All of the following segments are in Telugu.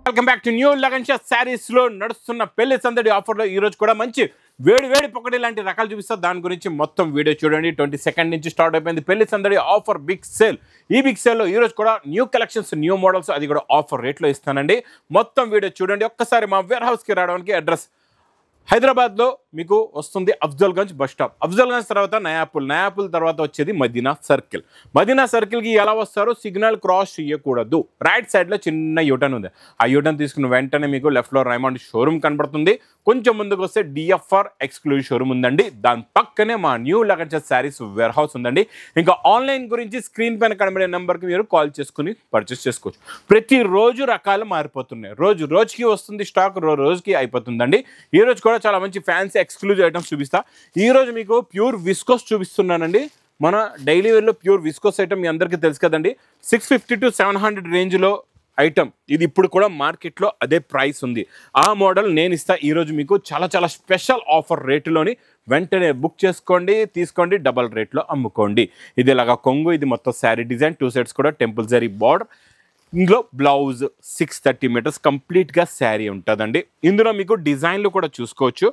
Welcome back to new Lagan Shah saris లో నడుస్తున్న పెళ్లి సందడి ఆఫర్ లో ఈ రోజు కూడా మంచి వేడి పొకటి లాంటి రకాలు చూపిస్తా. దాని గురించి మొత్తం వీడియో చూడండి. 22 నుంచి స్టార్ట్ అయిపోయింది పెళ్లి సందడి ఆఫర్ బిగ్ సేల్. ఈ బిగ్ సేల్ లో ఈ రోజు కూడా న్యూ కలెక్షన్స్, న్యూ మోడల్స్, అది కూడా ఆఫర్ రేట్ లో ఇస్తానండి. మొత్తం వీడియో చూడండి. ఒక్కసారి మా వేర్ హౌస్ కి రావడానికి అడ్రస్ హైదరాబాద్ లో మీకు వస్తుంది అఫ్జల్గంజ్ బస్ స్టాప్. అఫ్జల్గంజ్ తర్వాత నయాపుల్ తర్వాత వచ్చేది మదీనా సర్కిల్. మదీనా సర్కిల్ కి ఎలా వస్తారో సిగ్నల్ క్రాస్ చేయకూడదు. రైట్ సైడ్ లో చిన్న యూటర్న్ ఉంది. ఆ యూటర్న్ తీసుకున్న వెంటనే మీకు లెఫ్ట్ లో రైమండ్ షోరూమ్ కనబడుతుంది. కొంచెం ముందుకు వస్తే డిఎఫ్ఆర్ ఎక్స్క్లూజివ్ షోరూమ్ ఉందండి. దాని పక్కనే మా new Lagan Shah saris warehouse ఉందండి. ఇంకా ఆన్లైన్ గురించి స్క్రీన్ పైన కనబడే నెంబర్కి మీరు కాల్ చేసుకుని పర్చేస్ చేసుకోవచ్చు. ప్రతిరోజు రకాలు మారిపోతున్నాయి. రోజుకి వస్తుంది స్టాక్, రోజుకి అయిపోతుందండి. ఈ రోజు కూడా చాలా మంచి ఫ్యాన్సీ ఎక్స్క్లూజివ్ ఐటమ్స్ చూపిస్తా. ఈ రోజు మీకు ప్యూర్ విస్కోస్ చూపిస్తున్నానండి. మన డైలీ వేర్లో ప్యూర్ విస్కోస్ ఐటమ్ మీ అందరికీ తెలుసు కదండి. 650 to 700 రేంజ్లో ఐటమ్ ఇది. ఇప్పుడు కూడా మార్కెట్లో అదే ప్రైస్ ఉంది. ఆ మోడల్ నేను ఇస్తా ఈరోజు మీకు చాలా స్పెషల్ ఆఫర్ రేటులోని. వెంటనే బుక్ చేసుకోండి, తీసుకోండి, డబల్ రేట్లో అమ్ముకోండి. ఇది ఇలాగా కొంగు, ఇది మొత్తం శారీ డిజైన్, 2 sets కూడా టెంపుల్ జరీ బార్డర్. ఇందులో బ్లౌజ్ 630 meters కంప్లీట్గా శారీ ఉంటుందండి. ఇందులో మీకు డిజైన్లు కూడా చూసుకోవచ్చు.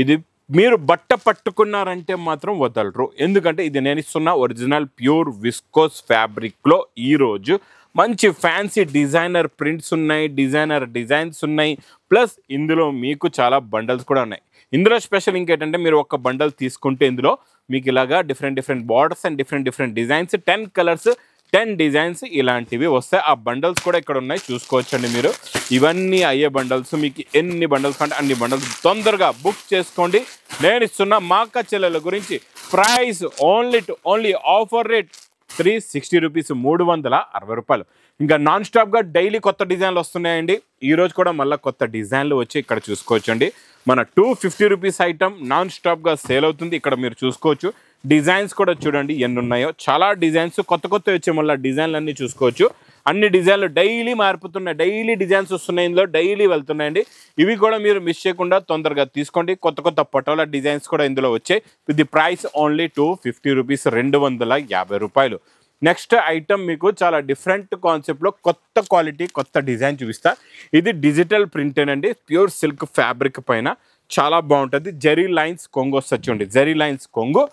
ఇది మీరు బట్ట పట్టుకున్నారంటే మాత్రం వదలరు. ఎందుకంటే ఇది నేను ఇస్తున్న ఒరిజినల్ ప్యూర్ విస్కోస్ ఫ్యాబ్రిక్లో ఈరోజు మంచి ఫ్యాన్సీ డిజైనర్ ప్రింట్స్ ఉన్నాయి, డిజైనర్ డిజైన్స్ ఉన్నాయి. ప్లస్ ఇందులో మీకు చాలా బండల్స్ కూడా ఉన్నాయి. ఇందులో స్పెషల్ ఇంకేంటంటే మీరు ఒక బండల్ తీసుకుంటే ఇందులో మీకు ఇలాగా different borders and different designs, 10 colours 10 designs ఇలాంటివి వస్తాయి. ఆ బండల్స్ కూడా ఇక్కడ ఉన్నాయి, చూసుకోవచ్చండి మీరు. ఇవన్నీ అయ్యే బండల్స్. మీకు ఎన్ని బండల్స్ అంటే అన్ని బండల్స్ తొందరగా బుక్ చేసుకోండి. నేను ఇస్తున్న మా అక్క చెల్లెల గురించి price only offer rate 360 rupees, 360 రూపాయలు. ఇంకా నాన్ స్టాప్గా డైలీ కొత్త డిజైన్లు వస్తున్నాయండి. ఈరోజు కూడా మళ్ళీ కొత్త డిజైన్లు వచ్చి ఇక్కడ చూసుకోవచ్చండి. మన 250 రూపీస్ ఐటమ్ నాన్ స్టాప్గా సేల్ అవుతుంది. ఇక్కడ మీరు చూసుకోవచ్చు. డిజైన్స్ కూడా చూడండి ఎన్ని ఉన్నాయో. చాలా డిజైన్స్ కొత్త వచ్చే మళ్ళీ డిజైన్లు అన్నీ చూసుకోవచ్చు. అన్ని డిజైన్లు డైలీ మారిపోతున్నాయి, డైలీ డిజైన్స్ వస్తున్నాయి, ఇందులో డైలీ వెళ్తున్నాయండి. ఇవి కూడా మీరు మిస్ చేయకుండా తొందరగా తీసుకోండి. కొత్త పటోలా డిజైన్స్ కూడా ఇందులో వచ్చాయి. ఇది ప్రైస్ ఓన్లీ 250 రూపీస్, 250 రూపాయలు. నెక్స్ట్ ఐటమ్ మీకు చాలా డిఫరెంట్ కాన్సెప్ట్లో కొత్త క్వాలిటీ, కొత్త డిజైన్ చూపిస్తా. ఇది డిజిటల్ ప్రింటేనండి. ప్యూర్ సిల్క్ ఫ్యాబ్రిక్ పైన చాలా బాగుంటుంది. జరీ లైన్స్ కొంగు వస్తుంది. జరీ లైన్స్ కొంగు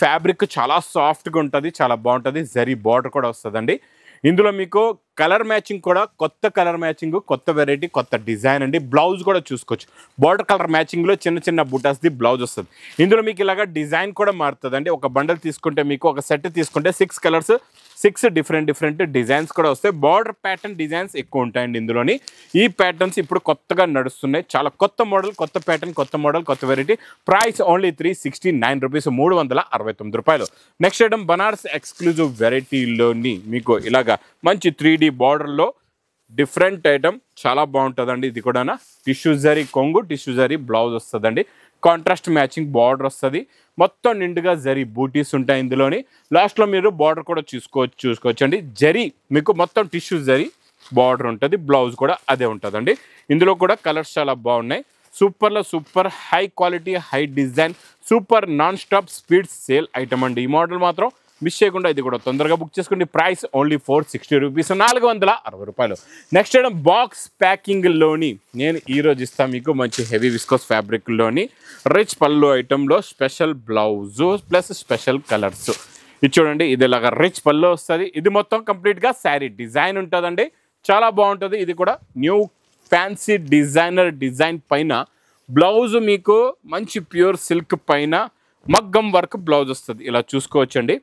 ఫ్యాబ్రిక్ చాలా సాఫ్ట్గా ఉంటుంది, చాలా బాగుంటుంది. జరీ బార్డర్ కూడా వస్తుందండి. ఇందులో మీకు కలర్ మ్యాచింగ్ కూడా కొత్త కలర్ మ్యాచింగ్, కొత్త వెరైటీ, కొత్త డిజైన్ అండి. బ్లౌజ్ కూడా చూసుకోవచ్చు. బార్డర్ కలర్ మ్యాచింగ్లో చిన్న బుటాస్ది బ్లౌజ్ వస్తుంది. ఇందులో మీకు ఇలాగా డిజైన్ కూడా మారుతుంది అండి. ఒక బండల్ తీసుకుంటే మీకు ఒక సెట్ తీసుకుంటే 6 కలర్స్, 6 డిఫరెంట్ డిజైన్స్ కూడా వస్తాయి. బార్డర్ ప్యాటర్న్ డిజైన్స్ ఎక్కువ ఉంటాయండి ఇందులోని. ఈ ప్యాటర్న్స్ ఇప్పుడు కొత్తగా నడుస్తున్నాయి. చాలా కొత్త మోడల్, కొత్త ప్యాటర్న్, కొత్త మోడల్, కొత్త వెరైటీ. ప్రైస్ ఓన్లీ 369 రూపీస్, 369 రూపాయలు. నెక్స్ట్ ఐటమ్ బనారస్ ఎక్స్క్లూజివ్ వెరైటీలోని మీకు ఇలాగా మంచి 3D బార్డర్లో డిఫరెంట్ ఐటమ్ చాలా బాగుంటుందండి. ఇది కూడా టిష్యూ జరీ కొంగు, టిష్యూ జరీ బ్లౌజ్ వస్తుందండి. కాంట్రాస్ట్ మ్యాచింగ్ బార్డర్ వస్తుంది. మొత్తం నిండుగా జరీ బూటీస్ ఉంటాయి ఇందులోని. లాస్ట్లో మీరు బార్డర్ కూడా చూసుకోవచ్చండి. జరీ మీకు మొత్తం టిష్యూ జరీ బార్డర్ ఉంటుంది. బ్లౌజ్ కూడా అదే ఉంటుందండి. ఇందులో కూడా కలర్స్ చాలా బాగున్నాయి. Super high quality, high design, super non stop speed sale item అండి. ఈ మోడల్ మాత్రం మిస్ చేయకుండా ఇది కూడా తొందరగా బుక్ చేసుకోండి. ప్రైస్ ఓన్లీ 460 రూపీస్, 460 రూపాయలు. నెక్స్ట్ ఐటమ్ బాక్స్ ప్యాకింగ్లోని నేను ఈరోజు ఇస్తాను మీకు మంచి హెవీ విస్కోస్ ఫ్యాబ్రిక్లోని రిచ్ పళ్ళు ఐటెంలో special blouse plus special colours. ఇది చూడండి. ఇది ఇలాగా రిచ్ పళ్ళు వస్తుంది. ఇది మొత్తం కంప్లీట్గా శారీ డిజైన్ ఉంటుందండి. చాలా బాగుంటుంది. ఇది కూడా న్యూ ఫ్యాన్సీ డిజైనర్ డిజైన్ పైన బ్లౌజ్ మీకు మంచి ప్యూర్ సిల్క్ పైన మగ్గం వర్క్ బ్లౌజ్ వస్తుంది. ఇలా చూసుకోవచ్చండి.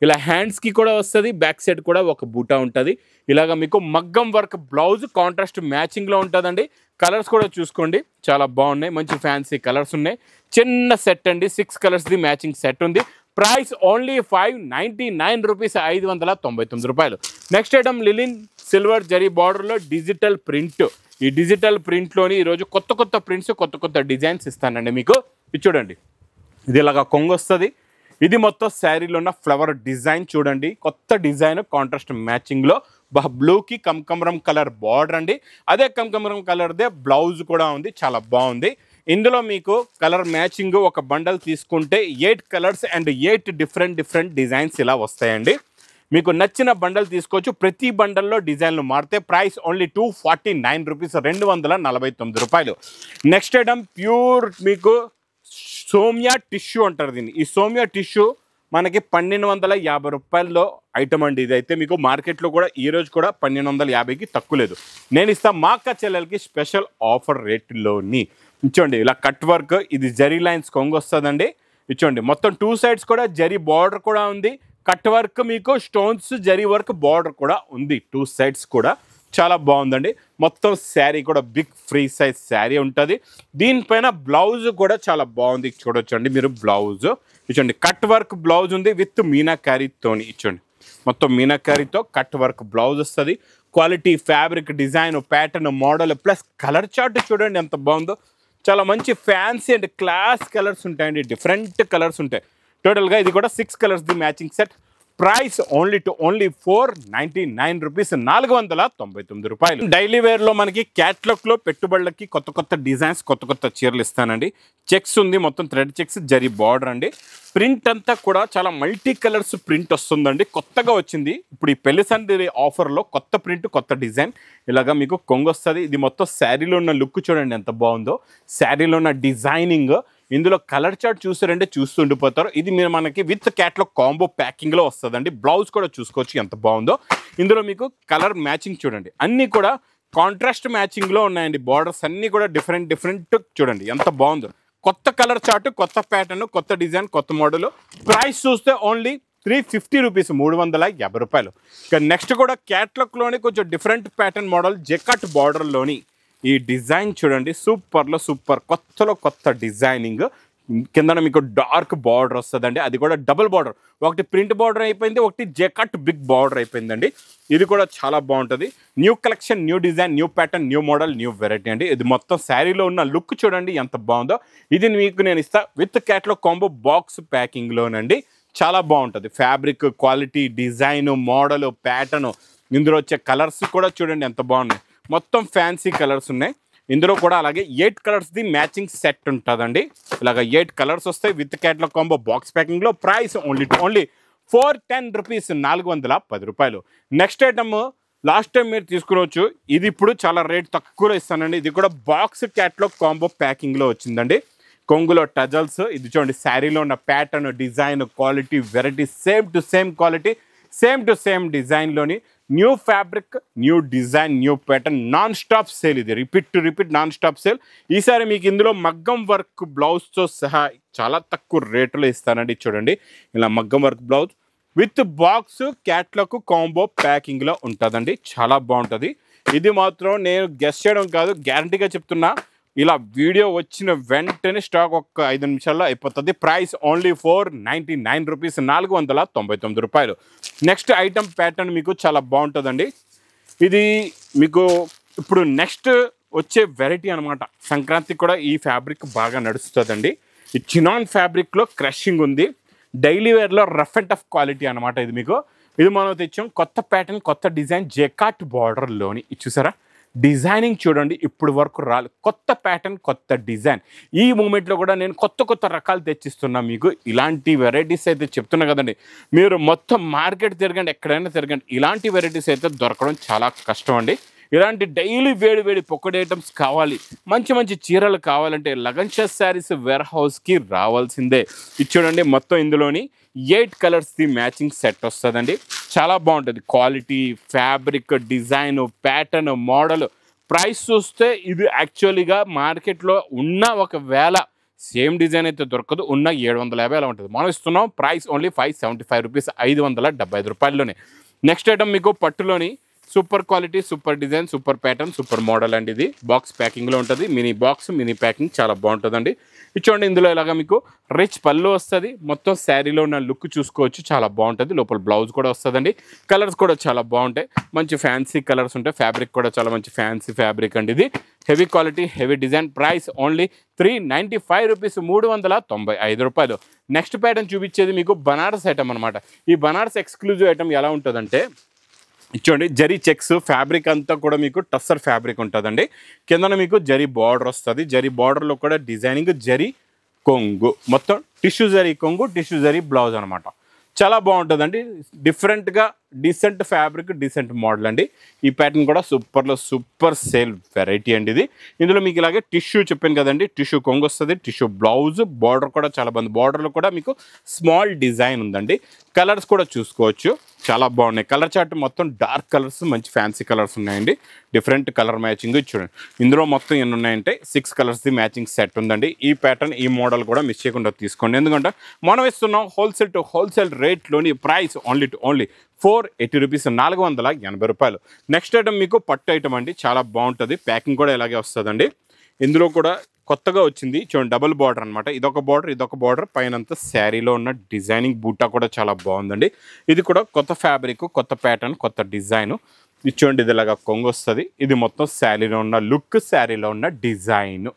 ఇలా హ్యాండ్స్కి కూడా వస్తుంది. బ్యాక్ సైడ్ కూడా ఒక బూటా ఉంటుంది. ఇలాగ మీకు మగ్గం వర్క్ బ్లౌజ్ కాంట్రాస్ట్ మ్యాచింగ్లో ఉంటుందండి. కలర్స్ కూడా చూసుకోండి, చాలా బాగున్నాయి. మంచి ఫ్యాన్సీ కలర్స్ ఉన్నాయి. చిన్న సెట్ అండి, 6 కలర్స్ది మ్యాచింగ్ సెట్ ఉంది. ప్రైస్ ఓన్లీ 599 రూపీస్, 599 రూపాయలు. నెక్స్ట్ ఐటమ్ లిలిన్ సిల్వర్ జరీ బార్డర్లో డిజిటల్ ప్రింట్. ఈ డిజిటల్ ప్రింట్లోని ఈరోజు కొత్త ప్రింట్స్, కొత్త డిజైన్స్ ఇస్తానండి మీకు. ఇది చూడండి. ఇది ఇలాగా కొంగు వస్తుంది. ఇది మొత్తం శారీలో ఉన్న ఫ్లవర్ డిజైన్ చూడండి. కొత్త డిజైన్ కాంట్రాస్ట్ మ్యాచింగ్లో బ్లూకి కమకమరం కలర్ బార్డర్ అండి. అదే కమకమరం కలర్దే బ్లౌజ్ కూడా ఉంది. చాలా బాగుంది. ఇందులో మీకు కలర్ మ్యాచింగ్ ఒక బండల్ తీసుకుంటే 8 కలర్స్ అండ్ 8 డిఫరెంట్ డిజైన్స్ ఇలా వస్తాయండి. మీకు నచ్చిన బండల్ తీసుకోవచ్చు. ప్రతి బండల్లో డిజైన్లు మారితే ప్రైస్ ఓన్లీ 249 రూపీస్, 249 రూపాయలు. నెక్స్ట్ ఐటమ్ ప్యూర్ మీకు సోమియా టిష్యూ అంటారు దీన్ని. ఈ సోమియా టిష్యూ మనకి 1250 రూపాయల్లో ఐటమ్ అండి. ఇదైతే మీకు మార్కెట్లో కూడా ఈరోజు కూడా 1250కి తక్కువ లేదు. నేను ఇస్తా మా అక్క చెల్లెలకి స్పెషల్ ఆఫర్ రేట్లోని. ఇచ్చోండి ఇలా కట్ వర్క్, ఇది జరీ లైన్స్ కొంగు వస్తుందండి. ఇచ్చోండి మొత్తం 2 సైడ్స్ కూడా జరీ బార్డర్ కూడా ఉంది. కట్ వర్క్ మీకు స్టోన్స్ జరీ వర్క్ బార్డర్ కూడా ఉంది 2 సైడ్స్ కూడా. చాలా బాగుందండి. మొత్తం శారీ కూడా బిగ్ ఫ్రీ సైజ్ శారీ ఉంటుంది. దీనిపైన బ్లౌజ్ కూడా చాలా బాగుంది, చూడొచ్చండి మీరు. బ్లౌజ్ ఇచ్చండి కట్ వర్క్ బ్లౌజ్ ఉంది విత్ మీనాకారీతోని. ఇచ్చండి మొత్తం మీనాకారీతో కట్ వర్క్ బ్లౌజ్ వస్తుంది. Quality fabric design pattern model plus colour chart చూడండి ఎంత బాగుందో. చాలా మంచి ఫ్యాన్సీ అండ్ క్లాస్ కలర్స్ ఉంటాయండి, డిఫరెంట్ కలర్స్ ఉంటాయి. టోటల్గా ఇది కూడా 6 colours the matching set. Price only 499 rupees, 499 రూపాయలు. డైలీ వేర్లో మనకి క్యాట్లాగ్లో పెట్టుబడులకి కొత్త కొత్త డిజైన్స్, కొత్త కొత్త చీరలు ఇస్తానండి. చెక్స్ ఉంది, మొత్తం థ్రెడ్ చెక్స్, జరీ బార్డర్ అండి. ప్రింట్ అంతా కూడా చాలా మల్టీ కలర్స్ ప్రింట్ వస్తుందండి, కొత్తగా వచ్చింది ఇప్పుడు ఈ పెళ్లి సందడి ఆఫర్లో. కొత్త ప్రింట్, కొత్త డిజైన్. ఇలాగా మీకు కొంగు వస్తుంది. ఇది మొత్తం శారీలో ఉన్న లుక్ చూడండి ఎంత బాగుందో. శారీలో ఉన్న డిజైనింగ్, ఇందులో కలర్ చార్ట్ చూసారంటే చూస్తుండిపోతారు. ఇది మీరు మనకి విత్ క్యాట్లాగ్ కాంబో ప్యాకింగ్లో వస్తుందండి. బ్లౌజ్ కూడా చూసుకోవచ్చు ఎంత బాగుందో. ఇందులో మీకు కలర్ మ్యాచింగ్ చూడండి, అన్నీ కూడా కాంట్రాస్ట్ మ్యాచింగ్లో ఉన్నాయండి. బార్డర్స్ అన్నీ కూడా డిఫరెంట్ చూడండి ఎంత బాగుందో. కొత్త కలర్ చార్ట్, కొత్త ప్యాటర్న్, కొత్త డిజైన్, కొత్త మోడల్. ప్రైస్ చూస్తే ఓన్లీ 350 రూపీస్, 350 రూపాయలు. ఇక నెక్స్ట్ కూడా క్యాట్లాగ్లోని కొంచెం డిఫరెంట్ ప్యాటర్న్ మోడల్ జెకట్ బార్డర్లోని ఈ డిజైన్ చూడండి, సూపర్లో సూపర్, కొత్తలో కొత్త డిజైనింగ్. కిందన మీకు డార్క్ బార్డర్ వస్తుందండి, అది కూడా డబుల్ బార్డర్. ఒకటి ప్రింట్ బార్డర్ అయిపోయింది, ఒకటి జెకట్ బిగ్ బార్డర్ అయిపోయిందండి. ఇది కూడా చాలా బాగుంటుంది. New collection, new design, new pattern, new model, new variety అండి. ఇది మొత్తం శారీలో ఉన్న లుక్ చూడండి ఎంత బాగుందో. ఇది మీకు నేను ఇస్తా విత్ క్యాట్లాగ్ కాంబో బాక్స్ ప్యాకింగ్లోనండి. చాలా బాగుంటుంది. Fabric quality, design, model, pattern, ఇందులో వచ్చే కలర్స్ కూడా చూడండి ఎంత బాగున్నాయి. మొత్తం ఫ్యాన్సీ కలర్స్ ఉన్నాయి ఇందులో కూడా. అలాగే 8 కలర్స్ ది మ్యాచింగ్ సెట్ ఉంటుందండి. ఇలాగ 8 కలర్స్ వస్తాయి విత్ క్యాట్లాగ్ కాంబో బాక్స్ ప్యాకింగ్లో. ప్రైస్ ఓన్లీ 410 రూపీస్, 410 రూపాయలు. నెక్స్ట్ ఐటమ్ లాస్ట్ టైం మీరు తీసుకునవచ్చు, ఇది ఇప్పుడు చాలా రేట్ తక్కువలో ఇస్తానండి. ఇది కూడా బాక్స్ క్యాట్లాగ్ కాంబో ప్యాకింగ్లో వచ్చిందండి. కొంగులో టజల్స్, ఇది చూడండి శారీలో ఉన్న pattern, design, quality, variety, same to same quality, same to same డిజైన్లోని. New fabric, new design, new pattern, non stop sale. ఇది repeat to repeat non stop sale. ఈసారి మీకు ఇందులో మగ్గం వర్క్ బ్లౌజ్తో సహా చాలా తక్కువ రేటులో ఇస్తానండి. చూడండి ఇలా మగ్గం work blouse with box catalogue combo ప్యాకింగ్లో ఉంటుందండి. చాలా బాగుంటుంది. ఇది మాత్రం నేను గెస్ చేయడం కాదు, గ్యారంటీగా చెప్తున్నా. ఇలా వీడియో వచ్చిన వెంటనే స్టాక్ ఒక్క 5 నిమిషాల్లో అయిపోతుంది. ప్రైస్ ఓన్లీ 499 రూపీస్, 499 రూపాయలు. నెక్స్ట్ ఐటమ్ ప్యాటర్న్ మీకు చాలా బాగుంటుందండి. ఇది మీకు ఇప్పుడు నెక్స్ట్ వచ్చే వెరైటీ అనమాట. సంక్రాంతికి కూడా ఈ ఫ్యాబ్రిక్ బాగా నడుస్తుందండి. ఈ చినాన్ ఫ్యాబ్రిక్లో క్రషింగ్ ఉంది. డైలీ వేర్లో రఫ్ అండ్ టఫ్ క్వాలిటీ అనమాట. ఇది మీకు ఇది మనం తెచ్చాం కొత్త ప్యాటర్న్, కొత్త డిజైన్, జెకాట్ బార్డర్లోని. ఇది చూసారా డిజైనింగ్ చూడండి, ఇప్పుడు వరకు రాలేదు. కొత్త ప్యాటర్న్, కొత్త డిజైన్. ఈ మూమెంట్లో కూడా నేను కొత్త కొత్త రకాలు తెచ్చిస్తున్నా మీకు. ఇలాంటి వెరైటీస్ అయితే చెప్తున్నా కదండి, మీరు మొత్తం మార్కెట్ తిరగండి, ఎక్కడైనా తిరగండి, ఇలాంటి వెరైటీస్ అయితే దొరకడం చాలా కష్టం అండి. ఇలాంటి డైలీ వేడి వేడి పొక్కడి ఐటమ్స్ కావాలి, మంచి మంచి చీరలు కావాలంటే లగన్ షా శారీస్ వేర్ హౌస్కి రావాల్సిందే. ఇది చూడండి మొత్తం ఇందులోని 8 కలర్స్ ది మ్యాచింగ్ సెట్ వస్తుందండి. చాలా బాగుంటుంది. Quality, fabric, design, pattern, model. Price చూస్తే ఇది యాక్చువల్గా మార్కెట్లో ఉన్న ఒకవేళ సేమ్ డిజైన్ అయితే దొరకదు, ఉన్న 750 అలా ఉంటుంది. మనం ఇస్తున్నాం ప్రైస్ ఓన్లీ 575 రూపీస్, 575 రూపాయల్లోనే. నెక్స్ట్ ఐటమ్ మీకు పట్టులోని super quality, super design, super pattern, super model అండి. ఇది బాక్స్ ప్యాకింగ్లో ఉంటుంది. మినీ బాక్స్, మినీ ప్యాకింగ్ చాలా బాగుంటుందండి. చూడండి ఇందులో ఇలాగా మీకు రిచ్ పళ్ళు వస్తుంది. మొత్తం శారీలో ఉన్న లుక్ చూసుకోవచ్చు, చాలా బాగుంటుంది. లోపల బ్లౌజ్ కూడా వస్తుందండి. కలర్స్ కూడా చాలా బాగుంటాయి, మంచి ఫ్యాన్సీ కలర్స్ ఉంటాయి. ఫ్యాబ్రిక్ కూడా చాలా మంచి ఫ్యాన్సీ ఫ్యాబ్రిక్ అండి. ఇది heavy quality, heavy design. Price only 395 rupees, 395 రూపాయలు. నెక్స్ట్ ప్యాటర్న్ చూపించేది మీకు బనారస్ ఐటమ్ అనమాట. ఈ బనారస్ ఎక్స్క్లూజివ్ ఐటమ్ ఎలా ఉంటుందంటే చూడండి జరీ చెక్స్, ఫ్యాబ్రిక్ అంతా కూడా మీకు టస్సర్ ఫ్యాబ్రిక్ ఉంటుందండి. కిందన మీకు జరీ బార్డర్ వస్తుంది. జరీ బార్డర్లో కూడా డిజైనింగ్, జరీ కొంగు, మొత్తం టిష్యూ జరీ కొంగు, టిష్యూ జరీ బ్లౌజ్ అనమాట. చాలా బాగుంటుందండి. డిఫరెంట్గా డీసెంట్ ఫ్యాబ్రిక్, డీసెంట్ మోడల్ అండి. ఈ ప్యాటర్న్ కూడా సూపర్లో సూపర్ సేల్ వెరైటీ అండి ఇది. ఇందులో మీకు ఇలాగే టిష్యూ చెప్పాను కదండి, టిష్యూ కొంగు వస్తుంది, టిష్యూ బ్లౌజ్, బార్డర్ కూడా చాలా బాగుంది. బార్డర్లో కూడా మీకు స్మాల్ డిజైన్ ఉందండి. కలర్స్ కూడా చూసుకోవచ్చు, చాలా బాగున్నాయి. కలర్ చార్ట్ మొత్తం డార్క్ కలర్స్, మంచి ఫ్యాన్సీ కలర్స్ ఉన్నాయండి. డిఫరెంట్ కలర్ మ్యాచింగ్ చూడండి. ఇందులో మొత్తం ఎన్ని ఉన్నాయంటే 6 కలర్స్ది మ్యాచింగ్ సెట్ ఉందండి. ఈ ప్యాటర్న్, ఈ మోడల్ కూడా మిస్ చేయకుండా తీసుకోండి. ఎందుకంటే మనం ఇస్తున్నాం హోల్సేల్ టు హోల్సేల్ రేట్లోని price only to only 480 rupees, 480 రూపాయలు. నెక్స్ట్ ఐటమ్ మీకు పట్టు ఐటమ్ అండి, చాలా బాగుంటుంది. ప్యాకింగ్ కూడా ఇలాగే వస్తుందండి. ఇందులో కూడా కొత్తగా వచ్చింది చూడండి, డబుల్ బార్డర్ అనమాట. ఇదొక బార్డర్, ఇదొక బార్డర్, పైనంతా శారీలో ఉన్న డిజైనింగ్ బూటా కూడా చాలా బాగుందండి. ఇది కూడా కొత్త ఫ్యాబ్రిక్, కొత్త ప్యాటర్న్, కొత్త డిజైన్. ఇది చూడండి, ఇది ఇలాగా కొంగు వస్తుంది. ఇది మొత్తం శారీలో ఉన్న లుక్, శారీలో ఉన్న డిజైన్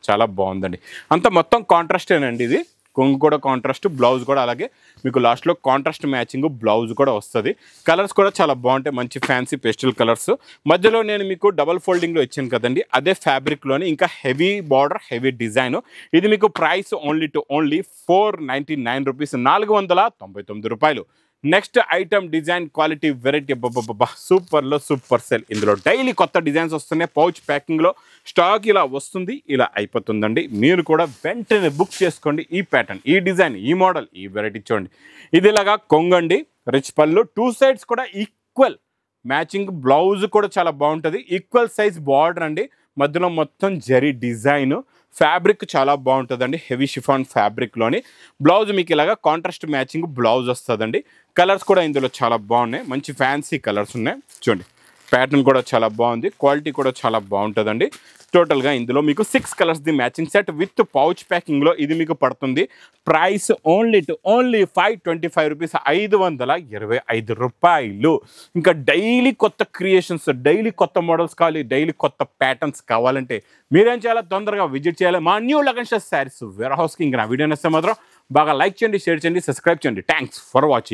చాలా బాగుందండి. అంతా మొత్తం కాంట్రాస్టేనండి. ఇది కొంగు కూడా కాంట్రాస్ట్, బ్లౌజ్ కూడా అలాగే మీకు లాస్ట్లో కాంట్రాస్ట్ మ్యాచింగ్ బ్లౌజ్ కూడా వస్తుంది. కలర్స్ కూడా చాలా బాగుంటాయి, మంచి ఫ్యాన్సీ పేస్టల్ కలర్స్. మధ్యలో నేను మీకు డబల్ ఫోల్డింగ్లో ఇచ్చాను కదండి, అదే ఫ్యాబ్రిక్లోని ఇంకా హెవీ బార్డర్, హెవీ డిజైన్. ఇది మీకు price only to only 499 rupees, 499 రూపాయలు. Next item design quality variety సూపర్లో సూపర్ సెల్. ఇందులో డైలీ కొత్త డిజైన్స్ వస్తున్నాయి. పౌచ్ ప్యాకింగ్లో స్టాక్ ఇలా వస్తుంది, ఇలా అయిపోతుందండి. మీరు కూడా వెంటనే బుక్ చేసుకోండి. ఈ ప్యాటర్న్, ఈ డిజైన్, ఈ మోడల్, ఈ వెరైటీ చూడండి. ఇది ఇలాగా కొంగండి, రిచ్ పళ్ళు, 2 సైడ్స్ కూడా ఈక్వల్ మ్యాచింగ్. బ్లౌజ్ కూడా చాలా బాగుంటుంది, ఈక్వల్ సైజ్ బార్డర్ అండి. మధ్యలో మొత్తం జరీ డిజైన్. ఫ్యాబ్రిక్ చాలా బాగుంటుందండి, హెవీ షిఫాన్ ఫ్యాబ్రిక్లోని. బ్లౌజ్ మీకు ఇలాగా కాంట్రాస్ట్ మ్యాచింగ్ బ్లౌజ్ వస్తుందండి. కలర్స్ కూడా ఇందులో చాలా బాగున్నాయి, మంచి ఫ్యాన్సీ కలర్స్ ఉన్నాయి చూడండి. ప్యాటర్న్ కూడా చాలా బాగుంది, క్వాలిటీ కూడా చాలా బాగుంటుందండి. టోటల్గా ఇందులో మీకు 6 కలర్స్ది మ్యాచింగ్ సెట్ విత్ పౌచ్ ప్యాకింగ్లో ఇది మీకు పడుతుంది. Price only to only 525 rupees, 525 రూపాయలు. ఇంకా డైలీ కొత్త క్రియేషన్స్, డైలీ కొత్త మోడల్స్ కావాలి, డైలీ కొత్త ప్యాటర్న్స్ కావాలంటే మీరేం చేయాలి, తొందరగా విజిట్ చేయాలి మా న్యూ లగన్ శారీస్ వేర్ హౌస్కి. ఇంకా నా వీడియో నచ్చితే మాత్రం బాగా లైక్ చేయండి, షేర్ చేయండి, సబ్స్క్రైబ్ చేయండి. Thanks for watching.